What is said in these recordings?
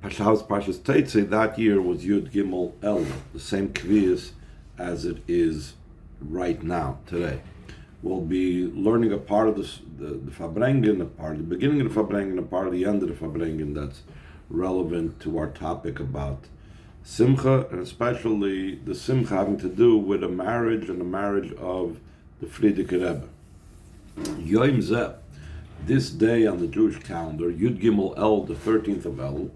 Parshas Teitzei that year was Yud Gimel El, the same kviyas as it is right now, today. We'll be learning a part of the Farbrengen, a part of the beginning of the Farbrengen, a part of the end of the Farbrengen that's relevant to our topic about Simcha, and especially the Simcha having to do with a marriage and the marriage of the Frierdiker Rebbe. Yom Zeh, this day on the Jewish calendar, Yud Gimel El, the 13th of El,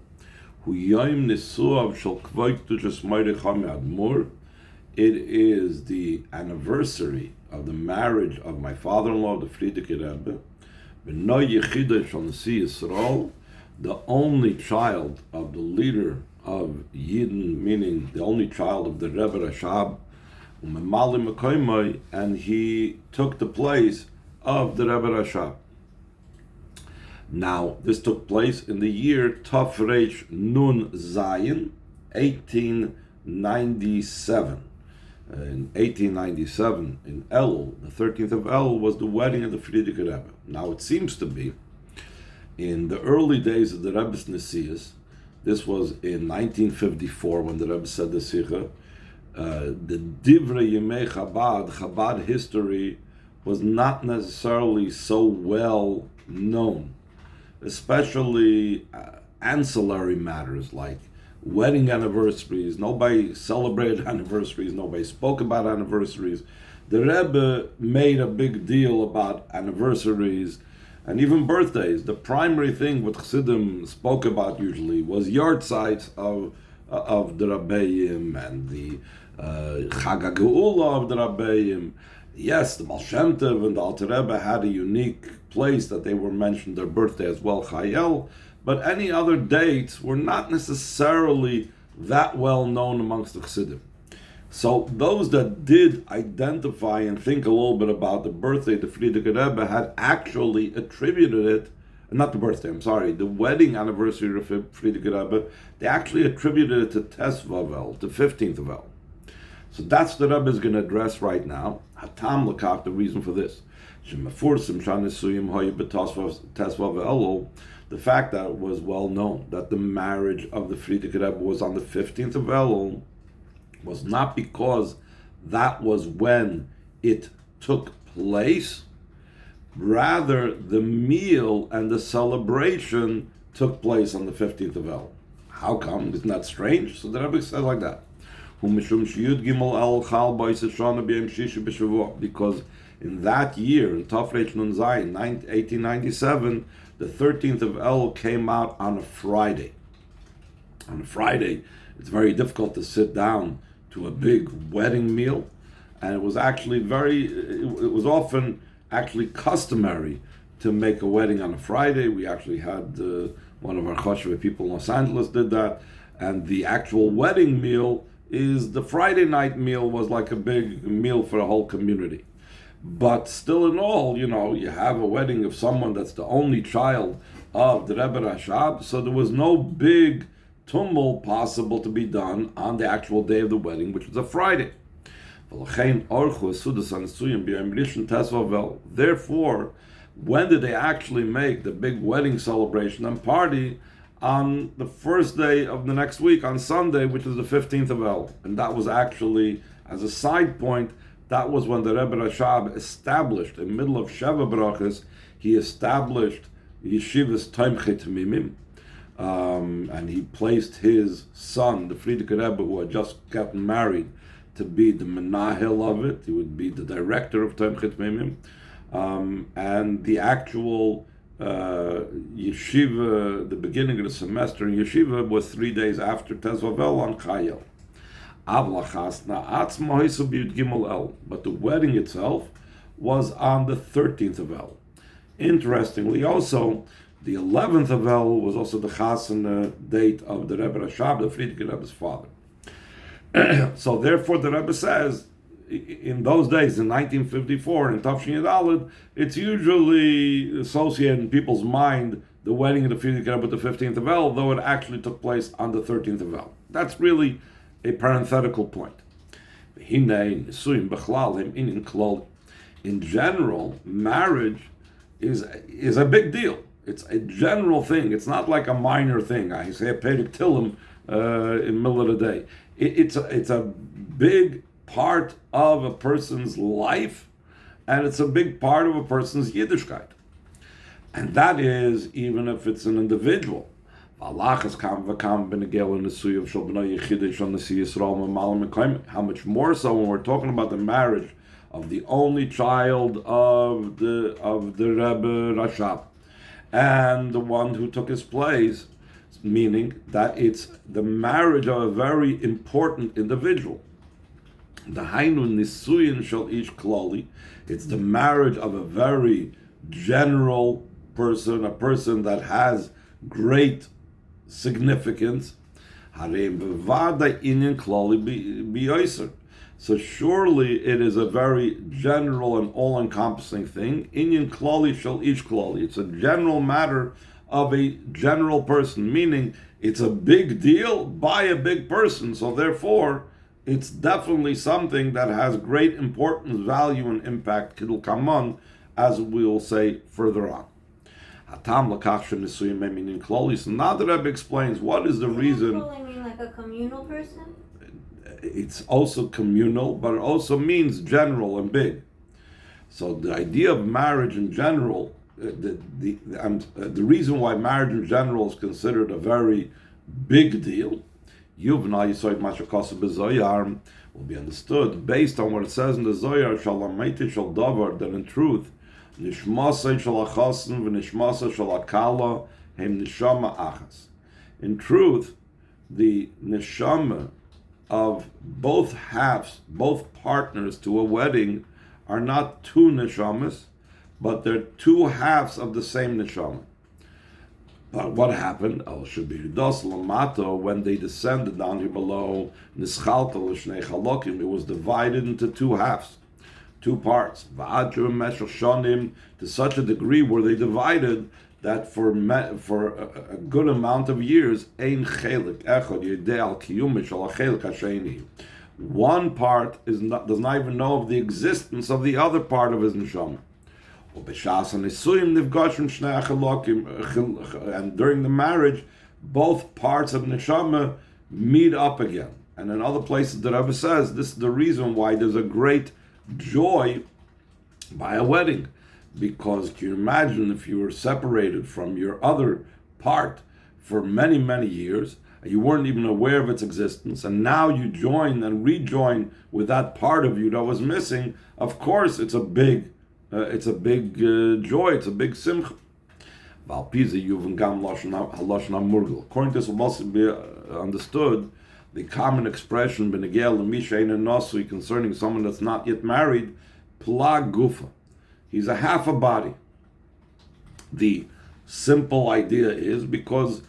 Hu Yom Nisuav Shel Kvod Kedushas Mordechai Admor. It is the anniversary of the marriage of my father-in-law, the Frierdiker Rebbe, B'nai Yechida Shel Nasi Yisrael, the only child of the leader of Yidden, meaning the only child of the Rebbe Rashab, and he took the place of the Rebbe Rashab. Now, this took place in the year Taf Reish Nun Zayin, 1897. In 1897, in Elul, the 13th of Elul, was the wedding of the Frierdiker Rebbe. Now, it seems to be, in the early days of the Rebbe's Nesias, this was in 1954 when the Rebbe said the Sikha, the Divrei Yemei Chabad history was not necessarily so well known, especially ancillary matters like wedding anniversaries. Nobody celebrated anniversaries, nobody spoke about anniversaries. The Rebbe made a big deal about anniversaries and even birthdays. The primary thing what Chassidim spoke about usually was yard sites of the Rabbeim and the Chag HaGeula of the Rabbeim. Yes, the Baal Shem Tov and the Alter Rebbe had a unique place that they were mentioned their birthday as well, Chayel, but any other dates were not necessarily that well known amongst the Chassidim. So those that did identify and think a little bit about the birthday, the Frierdiker Rebbe had actually attributed it, not the birthday, I'm sorry, the wedding anniversary of Frierdiker Rebbe, they actually attributed it to Tesvav El, the 15th of El. So that's the Rebbe is going to address right now. Hatam Lakach, the reason for this. The fact that it was well known that the marriage of the Frierdiker Rebbe was on the 15th of Elul was not because that was when it took place, rather the meal and the celebration took place on the 15th of Elul. How come? Isn't that strange? So the Rebbe says like that. Because in that year, in Taf Reish Nun Zayin, 1897, the 13th of El came out on a Friday. On a Friday, it's very difficult to sit down to a big wedding meal, and it was actually it was often actually customary to make a wedding on a Friday. We actually had one of our Choshev people in Los Angeles did that, and the actual wedding meal is the Friday night meal was like a big meal for a whole community. But still in all, you have a wedding of someone that's the only child of the Rebbe Rashab, so there was no big tumult possible to be done on the actual day of the wedding, which was a Friday. Therefore, when did they actually make the big wedding celebration and party? On the first day of the next week, on Sunday, which is the 15th of El. And that was actually, as a side point, that was when the Rebbe Rashab established, in the middle of Sheva Brachas, he established Yeshivas Tomchei Temimim, and he placed his son, the Frierdiker Rebbe, who had just gotten married, to be the menahel of it. He would be the director of Tomchei Temimim, and the actual yeshiva, the beginning of the semester in yeshiva, was 3 days after Tesvav El on Chayel. But the wedding itself was on the 13th of El. Interestingly, also, the 11th of El was also the Chasana date of the Rebbe Rashab, the Frierdiker Rebbe's father. So therefore, the Rebbe says, in those days, in 1954, in Tafshin Yud Aleph, it's usually associated in people's mind the wedding of the Frierdiker Rebbe the 15th of El, though it actually took place on the 13th of El. That's really a parenthetical point. In general, marriage is a big deal. It's a general thing. It's not like a minor thing. I say a Perek Tillim in the middle of the day. It's a big part of a person's life, and it's a big part of a person's Yiddishkeit. And that is even if it's an individual. How much more so when we're talking about the marriage of the only child of the Rebbe Rashab and the one who took his place, meaning that it's the marriage of a very important individual. The Hainu Nisuyin Shal Ish Klali, it's the marriage of a very general person, a person that has great significance. So surely it is a very general and all-encompassing thing. Inyan klali shall ish klali. It's a general matter of a general person, meaning it's a big deal by a big person. So therefore, it's definitely something that has great importance, value, and impact. Kidul kaman, as we will say further on. Hatam lakach shenisuim meaning klali. So now the Rebbe explains what is the reason. Mean like a communal person? It's also communal, but it also means general and big. So the idea of marriage in general, the reason why marriage in general is considered a very big deal, will be understood based on what it says in the Zohar, that in truth, in truth, the neshama of both halves, both partners to a wedding, are not two neshamas, but they're two halves of the same neshama. But what happened? When they descended down here below, it was divided into two halves, two parts. To such a degree were they divided that for a good amount of years, one part does not even know of the existence of the other part of his neshama. And during the marriage, both parts of neshama meet up again. And in other places, the Rebbe says this is the reason why there's a great joy by a wedding. Because can you imagine if you were separated from your other part for many, many years, and you weren't even aware of its existence, and now you join and rejoin with that part of you that was missing? Of course, it's a big joy, it's a big simcha. According to this will also be understood the common expression concerning someone that's not yet married, plag gufa. He's a half a body. The simple idea is because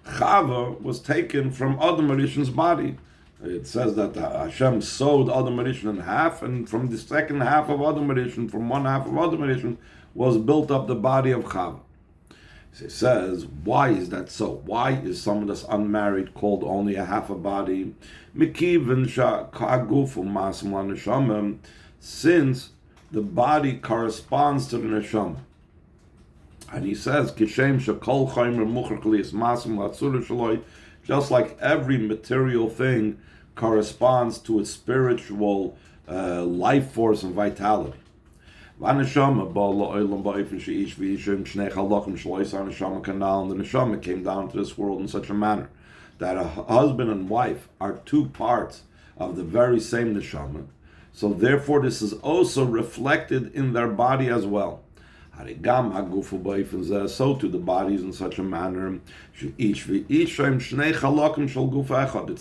Chava was taken from Adam Arishan's body. It says that Hashem sewed Adam Arishan in half, and from the second half of Adam Arishan, from one half of Adam Arishan, was built up the body of Chava. It says, why is that so? Why is someone that's unmarried called only a half a body? Since the body corresponds to the neshama. And he says, just like every material thing corresponds to its spiritual life force and vitality. And the neshama came down to this world in such a manner that a husband and wife are two parts of the very same neshama. So therefore this is also reflected in their body as well. So to the bodies in such a manner. It's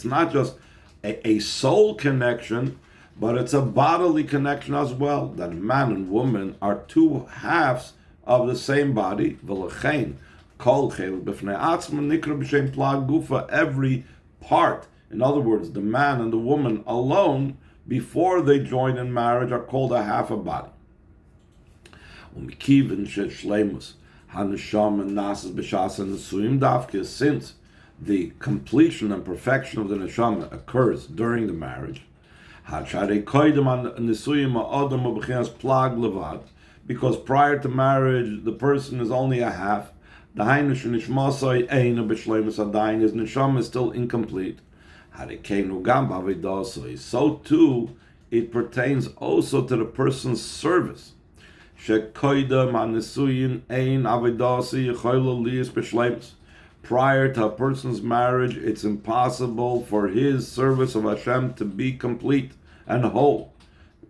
not just a soul connection, but it's a bodily connection as well. That man and woman are two halves of the same body. Every part, in other words, the man and the woman alone, before they join in marriage, are called a half a body. Since the completion and perfection of the neshama occurs during the marriage, because prior to marriage the person is only a half, Dahainu shenishmasai eina b'shleimus adayin, his neshama is still incomplete. Harikeinu gam b'avidasai. So too, it pertains also to the person's service. Shekoida manisuyin ein avidasi yichoylo liyis b'shleimus. Prior to a person's marriage, it's impossible for his service of Hashem to be complete and whole,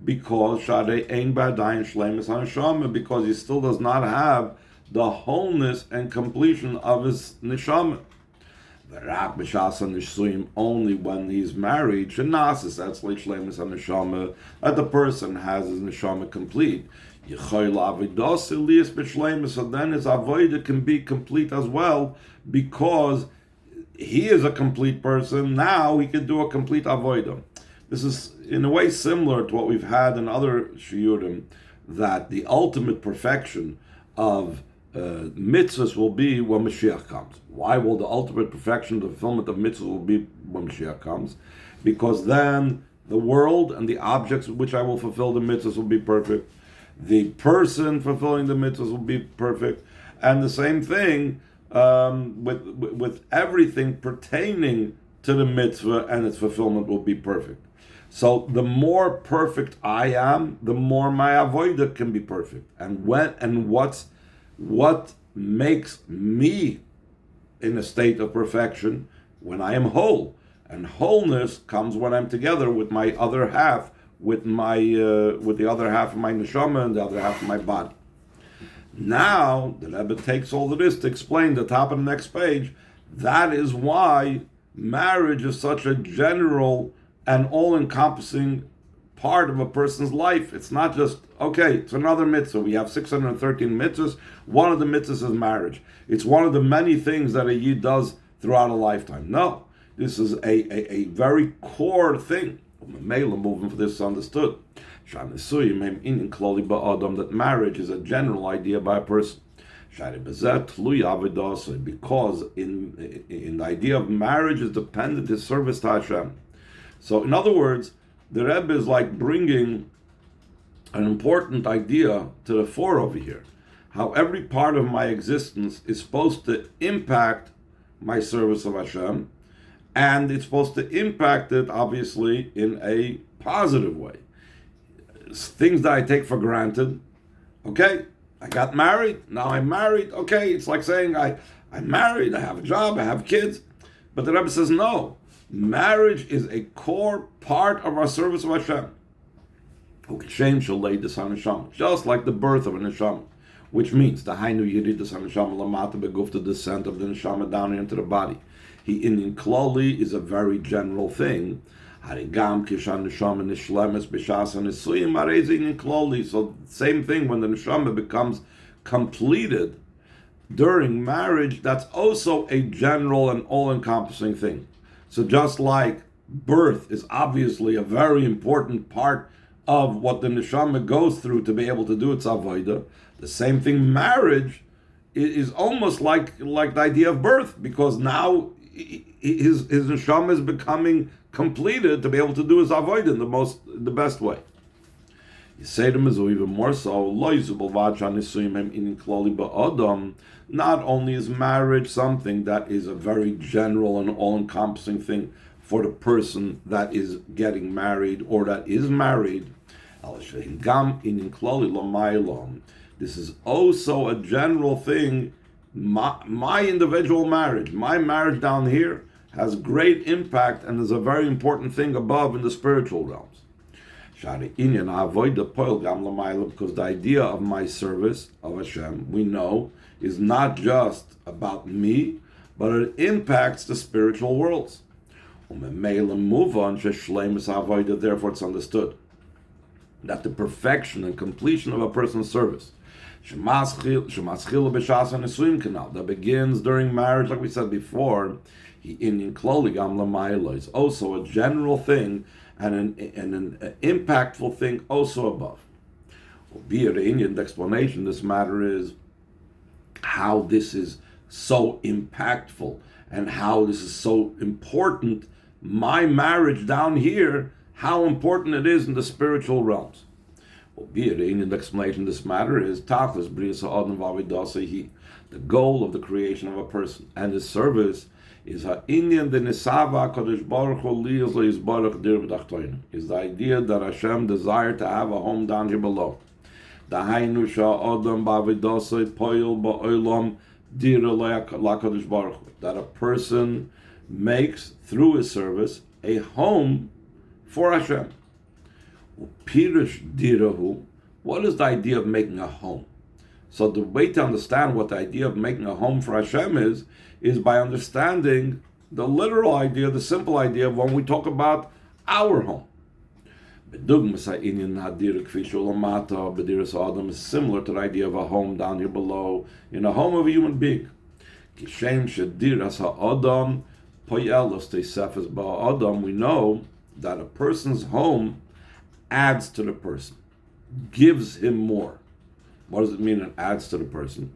because Shadei Ein Badayin Shleimus HaNeshama, because he still does not have the wholeness and completion of his neshama. V'rak b'shasa nishsuim, only when he's married, shenasis etzlei Shleimus HaNeshama, that the person has his neshama complete. Yichoy la'avidos liyis b'shleimus, so then his avodah can be complete as well, because he is a complete person. Now he can do a complete avodah. This is in a way similar to what we've had in other shiurim, that the ultimate perfection of mitzvahs will be when Mashiach comes. Why will the ultimate perfection, the fulfillment of mitzvahs will be when Mashiach comes? Because then the world and the objects with which I will fulfill the mitzvahs will be perfect. The person fulfilling the mitzvahs will be perfect. And the same thing with everything pertaining to the mitzvah and its fulfillment will be perfect. So the more perfect I am, the more my avodah can be perfect. And what makes me in a state of perfection? When I am whole. And wholeness comes when I'm together with my other half, with the other half of my neshama and the other half of my body. Now, the Rebbe takes all of this to explain the top of the next page. That is why marriage is such a general and all-encompassing part of a person's life. It's not just, okay, it's another mitzvah. We have 613 mitzvahs. One of the mitzvahs is marriage. It's one of the many things that a yid does throughout a lifetime. No, this is a very core thing. Mela movement for this is understood. That marriage is a general idea by a person. Because in the idea of marriage is dependent his service to Hashem. So in other words, the Rebbe is like bringing an important idea to the fore over here. How every part of my existence is supposed to impact my service of Hashem, and it's supposed to impact it, obviously, in a positive way. Things that I take for granted. Okay, I got married, now I'm married. Okay, it's like saying I'm married, I have a job, I have kids. But the Rebbe says, no, marriage is a core part of our service of Hashem. Just like the birth of a neshama, which means the Hainu Yeridas HaNeshama Lamata Beguf, the descent of the neshama down into the body. He in Klali is a very general thing. So same thing when the neshama becomes completed during marriage, that's also a general and all-encompassing thing. So just like birth is obviously a very important part of what the neshama goes through to be able to do its avodah, the same thing, marriage is almost like the idea of birth, because now his neshama is becoming completed to be able to do his avodah in the best way. You say to him even more so. Not only is marriage something that is a very general and all-encompassing thing for the person that is getting married or that is married, this is also a general thing. My individual marriage, my marriage down here, has great impact and is a very important thing above in the spiritual realms. Because the idea of my service of Hashem, we know, is not just about me, but it impacts the spiritual worlds. Therefore it's understood that the perfection and completion of a person's service that begins during marriage, like we said before, is also a general thing and an impactful thing also above. The Indian explanation this matter is how this is so impactful and how this is so important. My marriage down here, how important it is in the spiritual realms. The Indian explanation this matter is the the goal of the creation of a person and his service is ha'inyan de nisava kodesh baruch hu liyos lo yizbarach dir b'tachtoinu, is the idea that Hashem desired to have a home down here below. Dahainu sha'adam ba'avidosai poyel ba'olam dir la'kodesh baruch hu, that a person makes through his service a home for Hashem. Pirush dirahu, what is the idea of making a home? So the way to understand what the idea of making a home for Hashem is by understanding the literal idea, the simple idea of when we talk about our home. Is similar to the idea of a home down here below, in a home of a human being. We know that a person's home adds to the person, gives him more. What does it mean it adds to the person?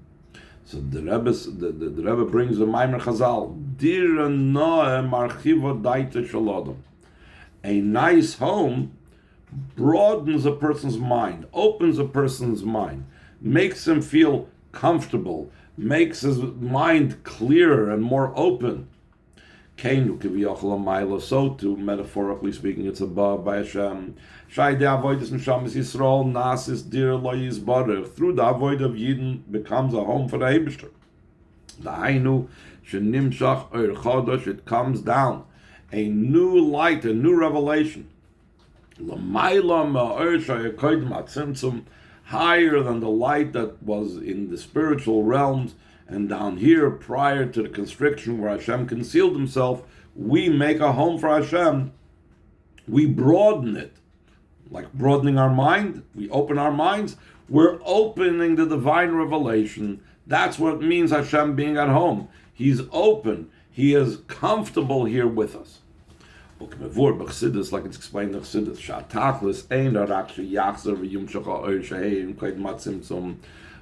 So the Rebbe brings the Maimer Chazal, Dira noe marchiva daita shalodam. A nice home broadens a person's mind, opens a person's mind, makes him feel comfortable, makes his mind clearer and more open. So too, metaphorically speaking, it's above by Hashem. Through the avoid of Yidden becomes a home for the Eibishter. It comes down. A new light, a new revelation. Higher than the light that was in the spiritual realms. And down here, prior to the constriction where Hashem concealed himself, we make a home for Hashem. We broaden it. Like broadening our mind, we open our minds. We're opening the divine revelation. That's what it means Hashem being at home. He's open. He is comfortable here with us. Like it's explained in Chassidus,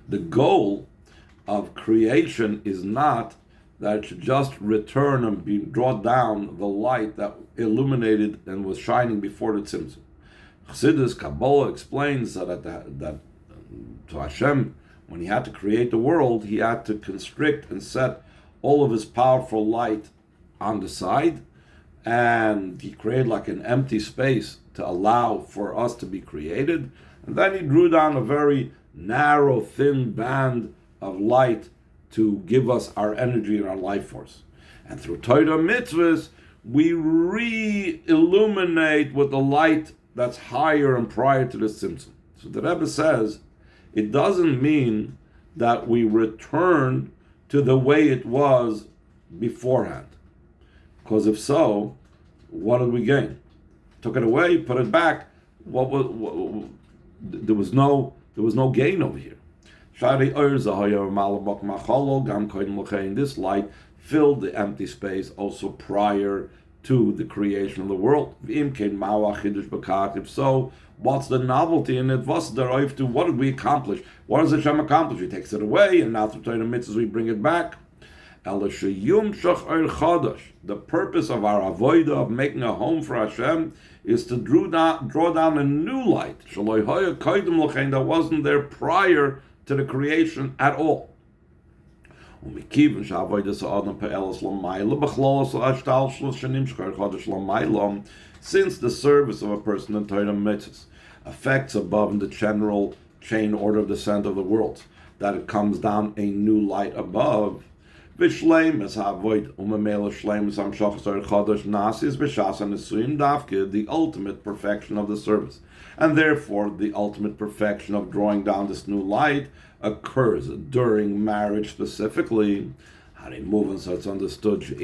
the goal of creation is not that it should just return and be brought down the light that illuminated and was shining before the Tzimtzum. Chassidus Kabbalah explains that to Hashem, when he had to create the world, he had to constrict and set all of his powerful light on the side, and he created like an empty space to allow for us to be created, and then he drew down a very narrow, thin band of light to give us our energy and our life force. And through Torah mitzvahs, we re-illuminate with the light that's higher and prior to the Tzimtzum. So the Rebbe says, it doesn't mean that we return to the way it was beforehand. Because if so, what did we gain? Took it away, put it back. There was no gain over here. This light filled the empty space also prior to the creation of the world. If so, what's the novelty in it? What did we accomplish? What does Hashem accomplish? He takes it away, and now through Torah mitzvahs we bring it back. The purpose of our avodah, of making a home for Hashem, is to draw down a new light that wasn't there prior to the creation at all. Since the service of a person in Torah mitzvahs affects above in the general chain order of descent of the world, that it comes down a new light above, the ultimate perfection of the service. And therefore, the ultimate perfection of drawing down this new light occurs during marriage specifically. So it's understood that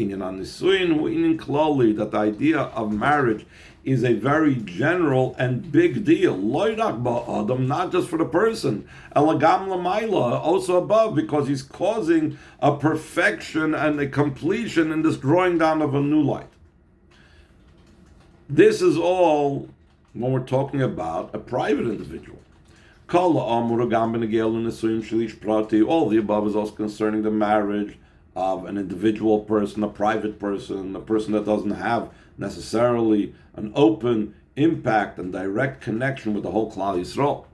the idea of marriage is a very general and big deal. Not just for the person, also above, because he's causing a perfection and a completion in this drawing down of a new light. This is all when we're talking about a private individual. All the above is also concerning the marriage of an individual person, a private person, a person that doesn't have necessarily an open impact and direct connection with the whole Klal Yisrael.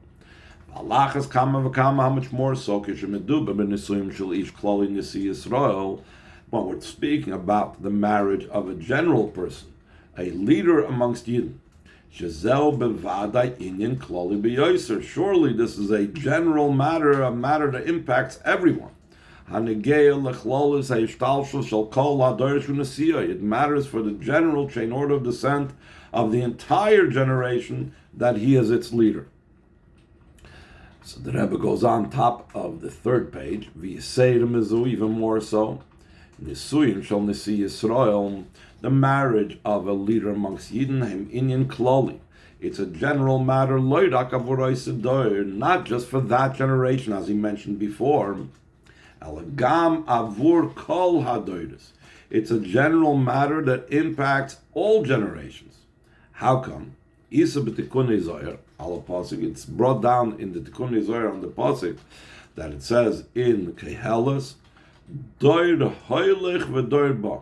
Halachas kama v'kama, how much more so kishemeduba b'nisuyim shel ish kloli nisi Yisrael, when we're speaking about the marriage of a general person, a leader amongst Yidden. Shazel bevadai inyan kloli b'yoser. Surely this is a general matter, a matter that impacts everyone. Hanegeya lechlolis ha'ishtalshul shel kol ha'dorish v'nesiya. It matters for the general chain order of descent of the entire generation that he is its leader. So the Rebbe goes on top of the third page, v'yiseirim mizu, even more so, nisuyim shel nisi Yisrael, the marriage of a leader amongst Yidden, hem inyan kloli. It's a general matter, loidak avuroi sedoir, not just for that generation, as he mentioned before, elagam avur kol hadoiris. It's a general matter that impacts all generations. How come? Isa b'tikunei zohar, al pasuk. It's brought down in the tikunei zohar on the pasuk that it says in Kehelas, doir hoylech v'doir ba.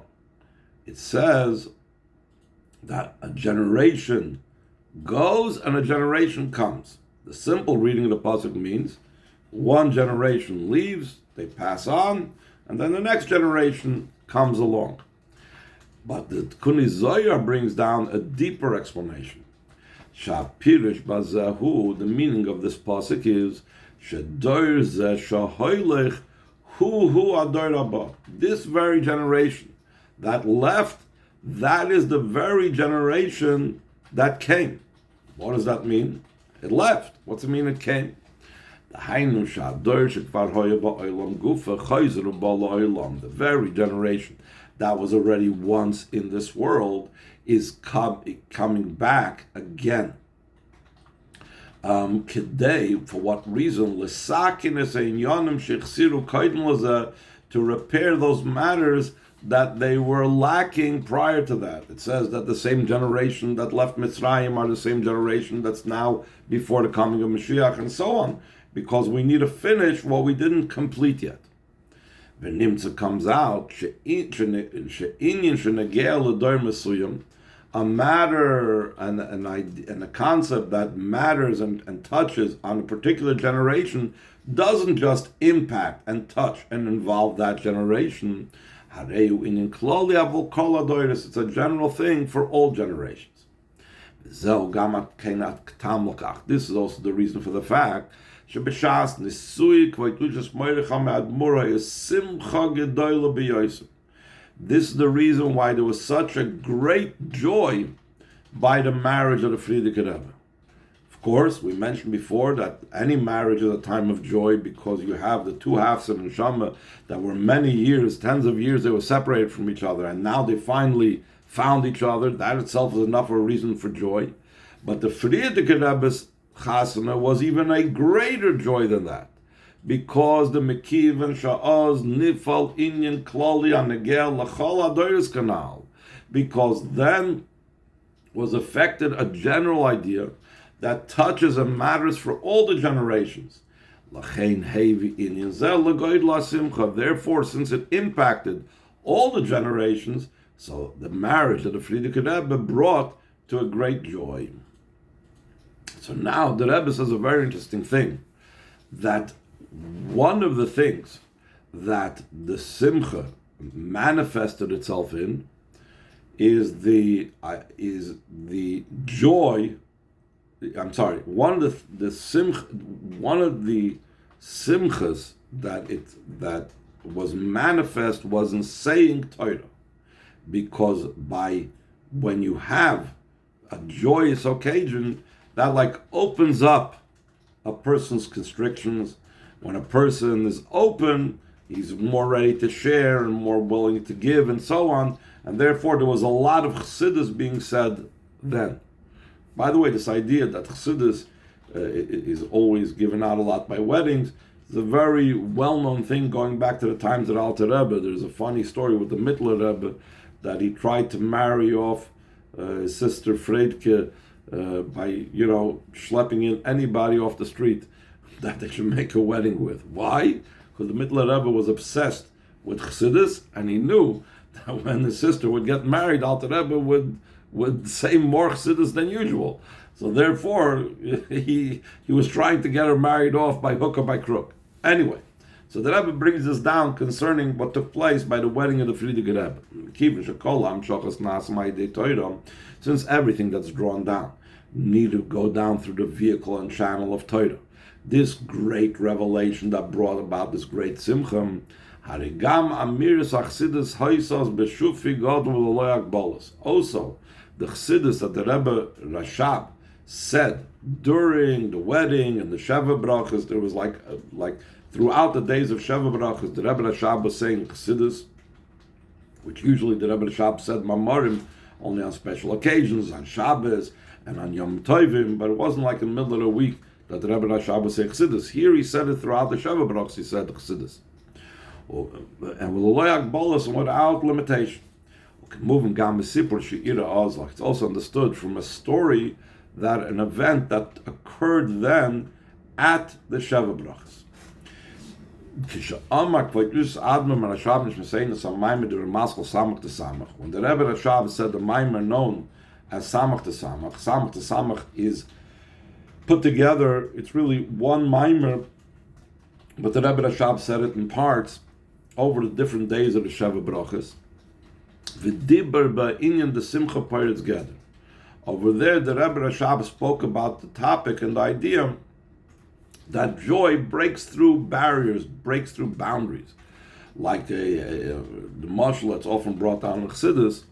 It says that a generation goes and a generation comes. The simple reading of the pasuk means one generation leaves, they pass on, and then the next generation comes along. But the Tikunei Zohar brings down a deeper explanation. Shapirish bazahu, the meaning of this pasuk is shedoir zeh shahoylech hu ador haba. This very generation that left, that is the very generation that came. What does that mean? It left. What's it mean it came? The very generation that was already once in this world is coming back again. Kedei, for what reason? To repair those matters that they were lacking prior to that. It says that the same generation that left Mitzrayim are the same generation that's now before the coming of Mashiach, and so on, because we need to finish what we didn't complete yet. V'nimtza comes out, a matter and a concept that matters and touches on a particular generation doesn't just impact and touch and involve that generation. It's a general thing for all generations. This is also the reason for the fact this is the reason why there was such a great joy by the marriage of the Frierdiker Rebbe. Of course, we mentioned before that any marriage is a time of joy because you have the two halves of neshama that were many years, tens of years, they were separated from each other, and now they finally found each other. That itself is enough of a reason for joy. But the Frierdiker Rebbe's chasana was even a greater joy than that, because the Mekiv and Sha'oz Nifal Inyan Klali Anegel Lachol Adoris Kanal, because then was affected a general idea that touches and matters for all the generations. Therefore, since it impacted all the generations, so the marriage that the Frierdiker Rebbe brought to a great joy. So now the Rebbe says a very interesting thing, that one of the things that the Simcha manifested itself in is the joy. I'm sorry. One of the simchas that was manifest was in saying Torah, because when you have a joyous occasion, that like opens up a person's constrictions. When a person is open, he's more ready to share and more willing to give and so on, and therefore there was a lot of chassidus being said then. By the way, this idea that chassidus is always given out a lot by weddings is a very well-known thing going back to the times of Alter Rebbe. There's a funny story with the Mittler Rebbe that he tried to marry off his sister Friedke by schlepping in anybody off the street that they should make a wedding with. Why? Because the Mittler Rebbe was obsessed with chassidus, and he knew that when his sister would get married, Alter Rebbe would say more chassidus than usual. So therefore, he was trying to get her married off by hook or by crook. Anyway, so the Rebbe brings us down concerning what took place by the wedding of the Frierdiker Rebbe. Since everything that's drawn down need to go down through the vehicle and channel of Torah, this great revelation that brought about this great simcha, also, the chassidus that the Rebbe Rashab said during the wedding and the Sheva Brachas, there was like throughout the days of Sheva Brachas, the Rebbe Rashab was saying chassidus, which usually the Rebbe Rashab said Mamarim only on special occasions, on Shabbos and on Yom Tovim, but it wasn't like in the middle of the week that the Rebbe Rashab would say chassidus. Here he said it throughout the Sheva Brachas, he said chassidus. And with a loyak bolus and without limitation. It's also understood from a story that an event that occurred then at the Sheva Brachas. When the Rebbe Rashab said the Maimer known as Samach to Samach is put together, it's really one Maimer, but the Rebbe Rashab said it in parts over the different days of the Sheva Brachas. V'diber ba'inyan the Simcha Pirates gather. Over there, the Rebbe Rashab spoke about the topic and the idea that joy breaks through barriers, breaks through boundaries. Like the marshal that's often brought down in Chassidus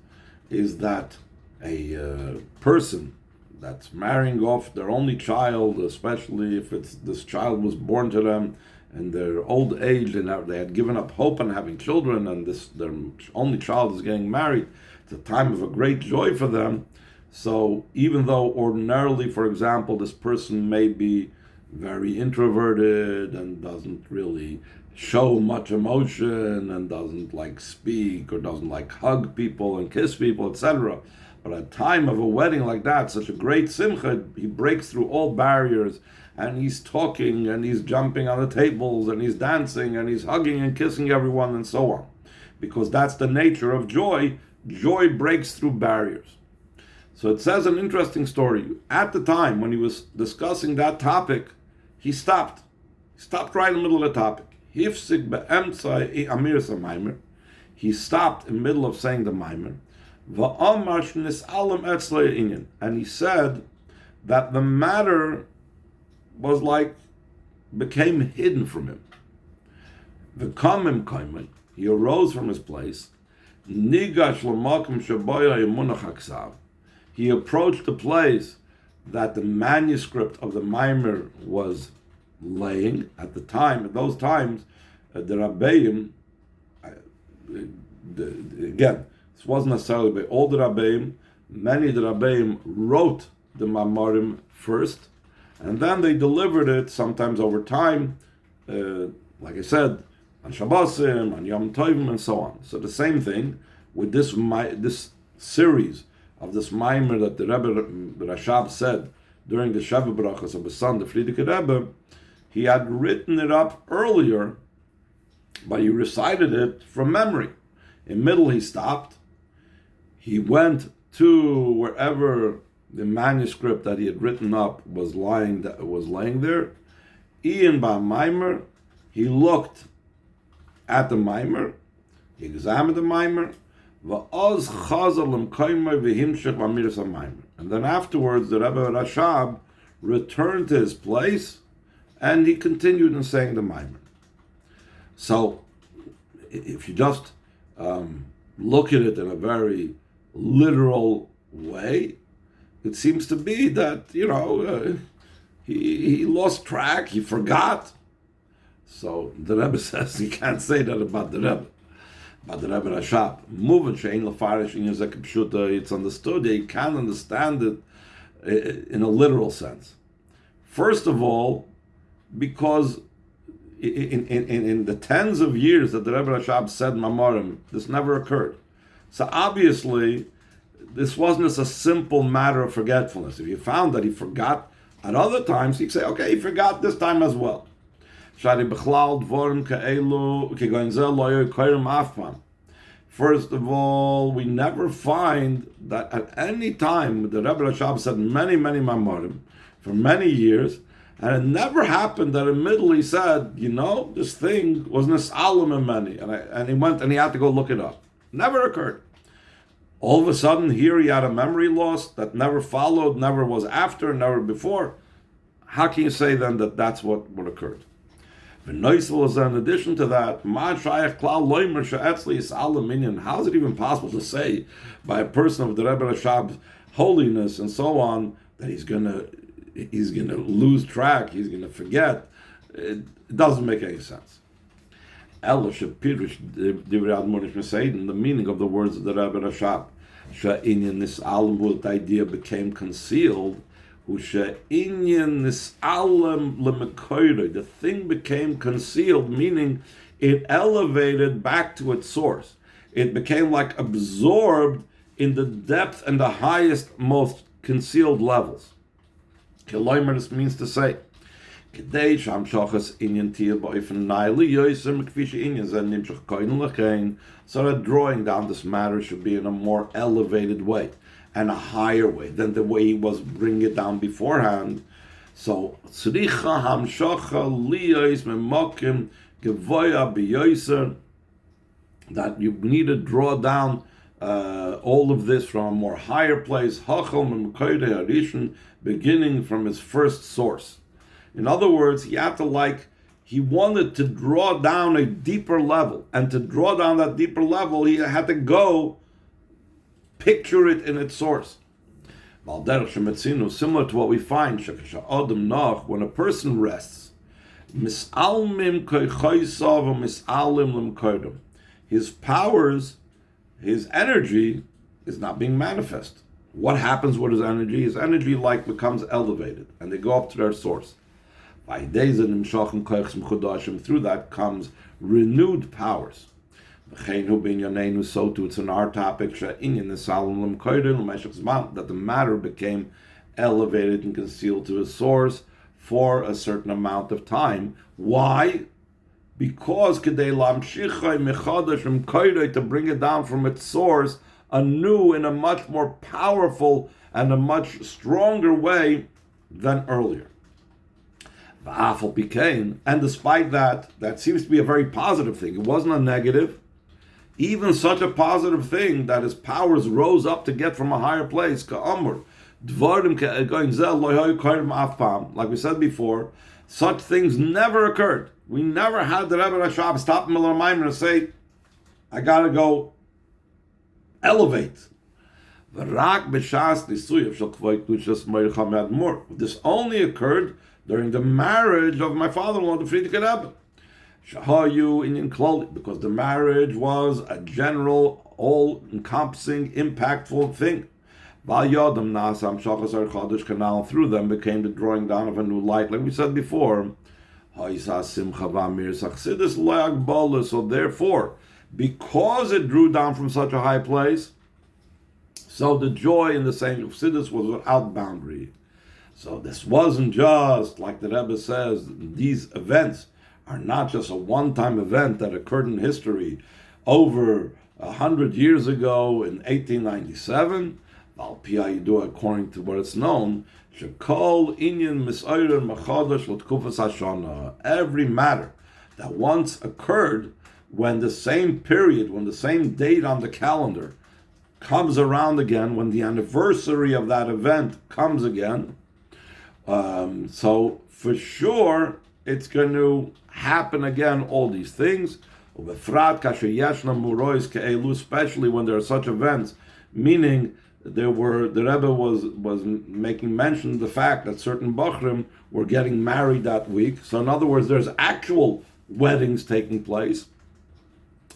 is that a person that's marrying off their only child, especially if this child was born to them in their old age and they had given up hope on having children, and their only child is getting married, it's a time of a great joy for them. So even though ordinarily, for example, this person may be very introverted and doesn't really show much emotion and doesn't like speak or doesn't like hug people and kiss people, etc. But at a time of a wedding like that, such a great simcha, he breaks through all barriers and he's talking and he's jumping on the tables and he's dancing and he's hugging and kissing everyone and so on. Because that's the nature of joy. Joy breaks through barriers. So it says an interesting story. At the time when he was discussing that topic, he stopped. He stopped right in the middle of the topic. He stopped in the middle of saying the Maimer. And he said that the matter was became hidden from him. He arose from his place. He approached the place that the manuscript of the Maimer was laying at the time. At those times, the Rabbeim, again, this wasn't necessarily by all the Rabbeim. Many of the Rabbeim wrote the Maimarim first, and then they delivered it sometimes over time, like I said, on Shabbosim, on Yom Tovim, and so on. So the same thing with this series of this Maimer that the Rebbe Rashab said during the Sheva Brachas of his son, the Frierdiker Rebbe. He had written it up earlier, but he recited it from memory. In middle, he stopped. He went to wherever the manuscript that he had written up was laying there. Ian ba Maimer, he looked at the Maimer, he examined the Maimer, and then afterwards the Rebbe Rashab returned to his place and he continued in saying the Maimer. So if you just look at it in a very literal way, it seems to be that, he lost track, he forgot. So the Rebbe says he can't say that about the Rebbe. But the Rebbe Rashab, it's understood, you can't understand it in a literal sense. First of all, because in the tens of years that the Rebbe Rashab said Mamarim, this never occurred. So obviously, this wasn't just a simple matter of forgetfulness. If you found that he forgot at other times, you could say, okay, he forgot this time as well. First of all, we never find that at any time the Rebbe Rashab said many, many Mamorim for many years, and it never happened that in the middle he said, this thing was Nis'alim and many, and he went and he had to go look it up. Never occurred. All of a sudden, here he had a memory loss that never followed, never was after, never before. How can you say then that that's what occurred? In addition to that, how is it even possible to say by a person of the Rebbe Rashab's holiness and so on that he's gonna lose track, he's gonna forget? It doesn't make any sense. The meaning of the words of the Rebbe Rashab, the idea became concealed. The thing became concealed, meaning it elevated back to its source. It became like absorbed in the depth and the highest, most concealed levels. This means to say, so that drawing down this matter should be in a more elevated way and a higher way than the way he was bringing it down beforehand. So tzricha hamshacha liyos memokim gevoya biyoser, that you need to draw down all of this from a more higher place, hachal memkoide harishin, beginning from his first source. In other words, he wanted to draw down a deeper level, and to draw down that deeper level, he had to go picture it in its source. Similar to what we find when a person rests, his powers, his energy is not being manifest. What happens with his energy? His energy becomes elevated, and they go up to their source. Through that comes renewed powers. So too, it's in our topic that the matter became elevated and concealed to its source for a certain amount of time. Why? Because to bring it down from its source anew in a much more powerful and a much stronger way than earlier. And despite that seems to be a very positive thing. It wasn't a negative. Even such a positive thing that his powers rose up to get from a higher place. Like we said before, such things never occurred. We never had the Rebbe Rashab stop in Miller Maimer and say, I gotta go elevate. This only occurred during the marriage of my father-in-law, the Friedrich Rebbe. Because the marriage was a general, all-encompassing, impactful thing. Through them became the drawing down of a new light, like we said before. So therefore, because it drew down from such a high place, so the joy in the saying of Chassidus was without boundary. So this wasn't just, like the Rebbe says, these events are not just a one-time event that occurred in history over 100 years ago in 1897. According to what it's known, every matter that once occurred, when the same period, when the same date on the calendar comes around again, when the anniversary of that event comes again, so for sure it's going to happen again, all these things, especially when there are such events, meaning the Rebbe was making mention of the fact that certain Bachrim were getting married that week. So in other words, there's actual weddings taking place.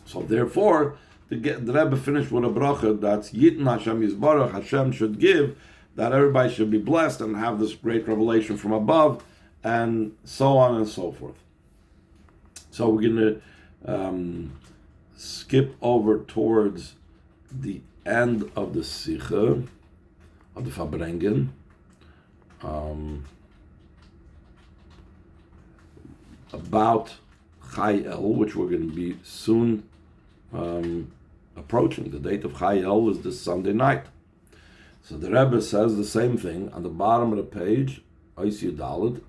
So therefore, the Rebbe finished with a bracha that's Yitin Hashem Yisbarach, Hashem should give, that everybody should be blessed and have this great revelation from above, and so on and so forth. So we're going to skip over towards the end of the Sikha, of the Farbrengen, about Chai El, which we're going to be soon approaching. The date of Chai El is this Sunday night. So the Rebbe says the same thing on the bottom of the page, Ois Yudalid.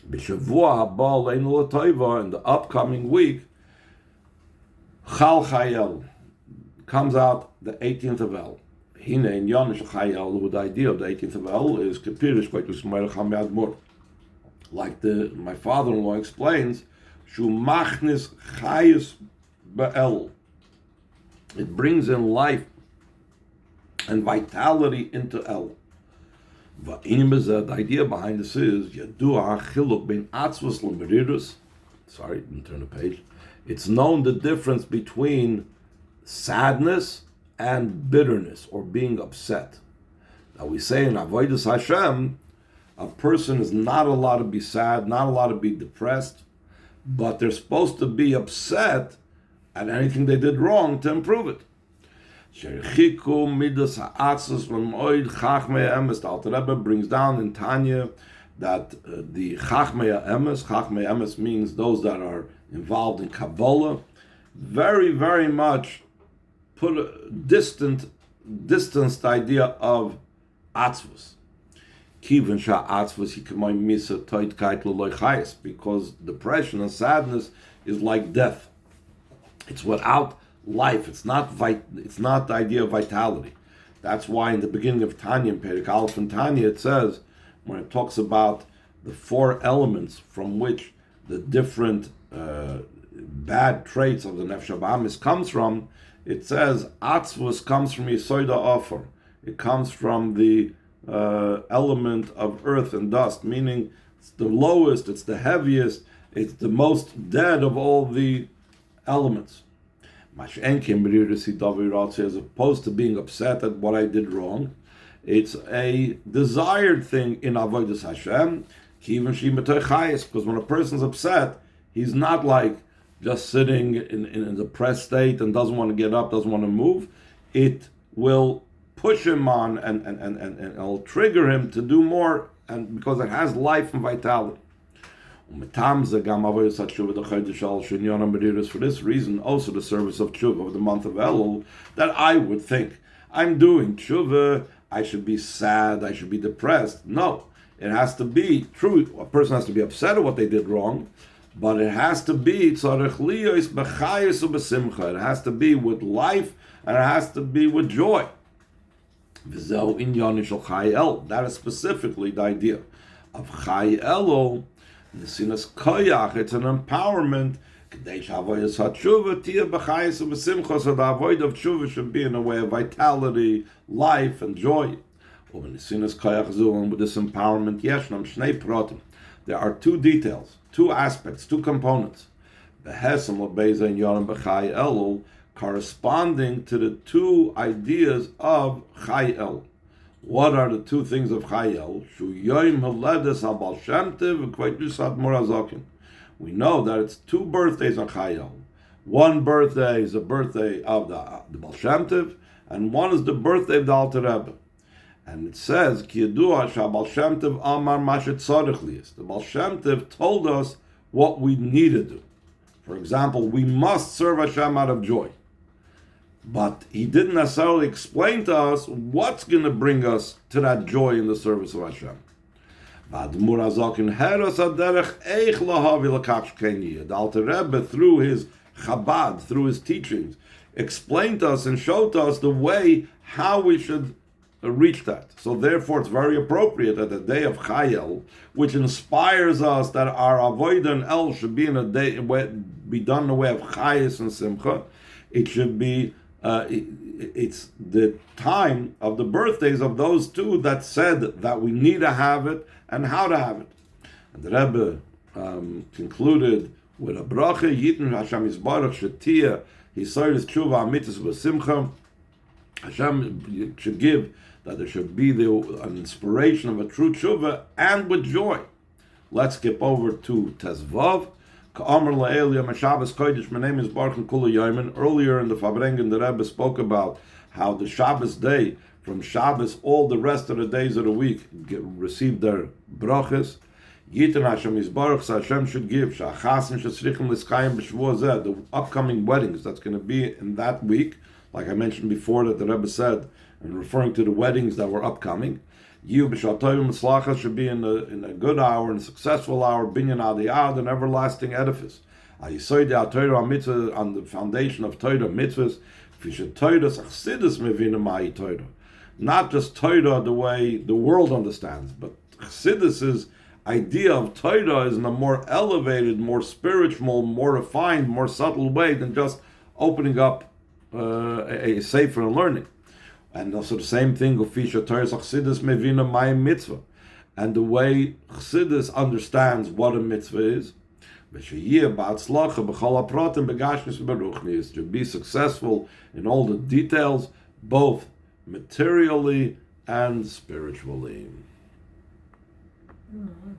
B'shavua haba leinu l'toiva, in the upcoming week, Chal Chai El comes out the 18th of El. Hine in Yonish Chai El, the idea of the 18th of El is Kepirish Koitus Meirach HaMe'admur. Like my father-in-law explains, Shu Machnis Chayus Be'el. It brings in life and vitality into El. The idea behind this is Yadua Chiluk Ben Atzvus L'Merirus. Sorry, didn't turn the page. It's known the difference between sadness and bitterness, or being upset. Now we say in Avodas Hashem, a person is not allowed to be sad, not allowed to be depressed, but they're supposed to be upset at anything they did wrong to improve it. The Alter Rebbe brings down in Tanya that the Chachmei Emes means those that are involved in Kabbalah, very, very much put a distanced idea of Atzvus. Because depression and sadness is like death. It's without life. It's not the idea of vitality. That's why in the beginning of Tanya, in Perek Aleph and Tanya, it says, when it talks about the four elements from which the different bad traits of the Nefesh HaBahamis comes from, it says Atzvus comes from Yisoida Ofer. It comes from the element of earth and dust, meaning it's the lowest, it's the heaviest, it's the most dead of all the elements. As opposed to being upset at what I did wrong, it's a desired thing in Avodas Hashem, because when a person's upset, he's not like just sitting in a depressed state and doesn't want to get up, doesn't want to move. It will push him on and it'll trigger him to do more, and because it has life and vitality. For this reason, also the service of tshuva of the month of Elul, that I would think I'm doing tshuva, I should be sad, I should be depressed. No, it has to be true. A person has to be upset at what they did wrong, but it has to be it has to be with life, and it has to be with joy. That is specifically the idea of Chai Elul. It's an empowerment. So the avoid of tshuva should be in a way of vitality, life, and joy. And with this empowerment, there are two details, two aspects, two components. Corresponding to the two ideas of Chai El. What are the two things of Chai El? We know that it's two birthdays on Chai El. One birthday is the birthday of the Baal Shem Tov, and one is the birthday of the Alter Rebbe. And it says, the Baal Shem Tov told us what we need to do. For example, we must serve Hashem out of joy. But he didn't necessarily explain to us what's going to bring us to that joy in the service of Hashem. The Alter Rebbe, through his Chabad, through his teachings, explained to us and showed to us the way how we should reach that. So therefore it's very appropriate that the day of Chai El, which inspires us that our Avodah and El should be in a day, be done in the way of Chayis and Simcha, it should be it's the time of the birthdays of those two that said that we need to have it and how to have it. And the Rebbe concluded with a bracha, Yitn Hashem Yisbarach Shetia, Yisayris Tshuva Amitis B'Simcha. Hashem should give that there should be an inspiration of a true tshuva and with joy. Let's skip over to Tezvav. Earlier in the Farbrengen, the Rebbe spoke about how the Shabbos day, from Shabbos all the rest of the days of the week, receive their brachas. Yitin Hashem Yisbarach, so Hashem should give, Sha'achasim Shesrichim Liskayim B'Shvuah Zeh, the upcoming weddings that's going to be in that week, like I mentioned before that the Rebbe said, and referring to the weddings that were upcoming, Yiv B'Shaltoyim Mitzlacha should be in a good hour, in a successful hour, Binyan Adiyad, an everlasting edifice. Ayisoy de HaTorah HaMitzvah, on the foundation of Torah mitzvahs, Fishe Torah Chassidus Mevina Mai Torah. Not just Torah the way the world understands, but Chassidus' idea of Torah is in a more elevated, more spiritual, more refined, more subtle way than just opening up a sefer and learning. And also the same thing of Fishe Torah Chassidus Mevina Mai Mitzvah. And the way Chassidus understands what a mitzvah is, to be successful in all the details, both materially and spiritually. Mm-hmm.